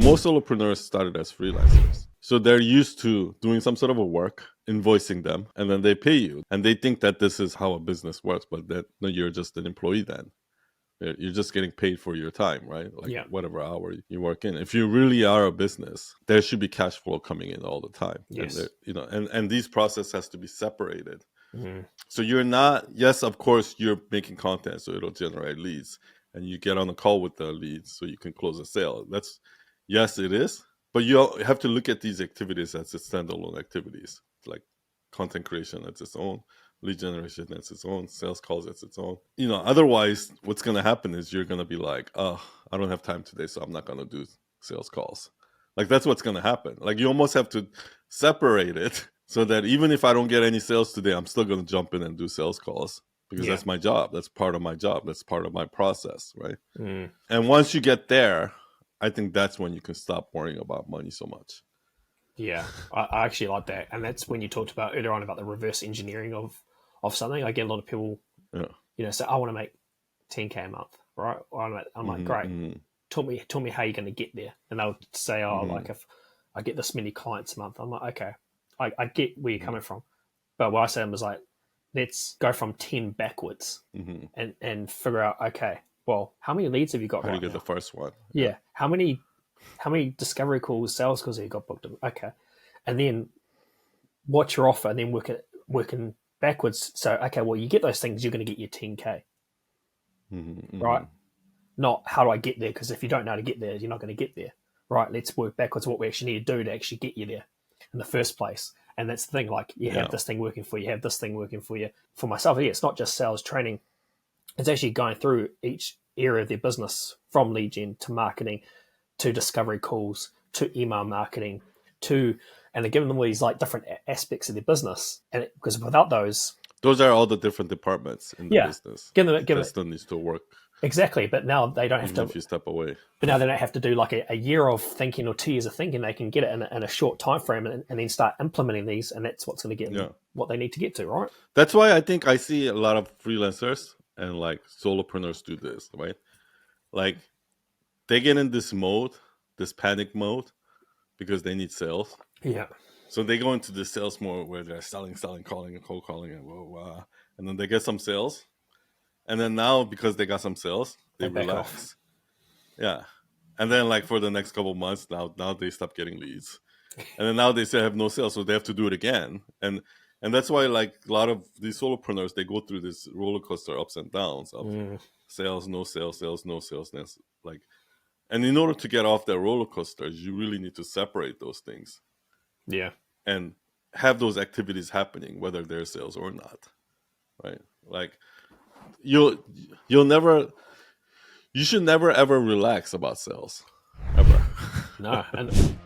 most solopreneurs started as freelancers. So they're used to doing some sort of a work, invoicing them, and then they pay you. And they think that this is how a business works, but that no, you're just an employee then. You're just getting paid for your time, right? Like whatever hour you work in. If you really are a business, there should be cash flow coming in all the time. Yes. And these process has to be separated. So you're not, yes, of course, you're making content, so it'll generate leads. And you get on a call with the leads so you can close a sale. Yes, it is. But you have to look at these activities as standalone activities, like content creation as its own, lead generation as its own, sales calls as its own. Otherwise, what's going to happen is you're going to be like, oh, I don't have time today, so I'm not going to do sales calls. Like, that's what's going to happen. Like, you almost have to separate it so that even if I don't get any sales today, I'm still going to jump in and do sales calls because that's my job. That's part of my job. That's part of my process, right? And once you get there, I think that's when you can stop worrying about money so much. Yeah, I actually like that. And that's when you talked about earlier on about the reverse engineering of something. I get a lot of people, say, I want to make 10K a month, right? I'm like, great. Tell me how you're going to get there. And they'll say, like if I get this many clients a month, I'm like, okay, I get where you're coming from. But what I said was like, let's go from 10 backwards and figure out, okay, well, how many leads have you got? How do you get the first one? Yeah. How many discovery calls, sales calls have you got booked? Okay. And then what's your offer? And then working backwards. So, okay, well, you get those things, you're going to get your 10K. Right? Not how do I get there? Because if you don't know how to get there, you're not going to get there. Right? Let's work backwards what we actually need to do to actually get you there in the first place. And that's the thing, like you have this thing working for you, have this thing working for you. For myself, it's not just sales training. It's actually going through each area of their business from lead gen to marketing to discovery calls to email marketing and they're giving them all these like different aspects of their business. And because without those are all the different departments in the business. That still needs to work. Exactly. But now they don't have to, if you step away. But now they don't have to do like a year of thinking or 2 years of thinking. They can get it in a short time frame and then start implementing these. And that's what's going to get them what they need to get to, right? That's why I think I see a lot of freelancers and like solopreneurs do this, right? Like they get in this panic mode because they need sales. Yeah. So they go into the sales mode where they're selling, calling and cold calling and then they get some sales. And then now because they got some sales, they relax. Yeah. And then like for the next couple of months now they stop getting leads. And then now they still have no sales, so they have to do it again. And that's why like a lot of these solopreneurs, they go through this roller coaster ups and downs of sales, no sales, no sales. And in order to get off that roller coaster, you really need to separate those things. Yeah. And have those activities happening, whether they're sales or not. Right? Like you should never ever relax about sales. Ever. No. And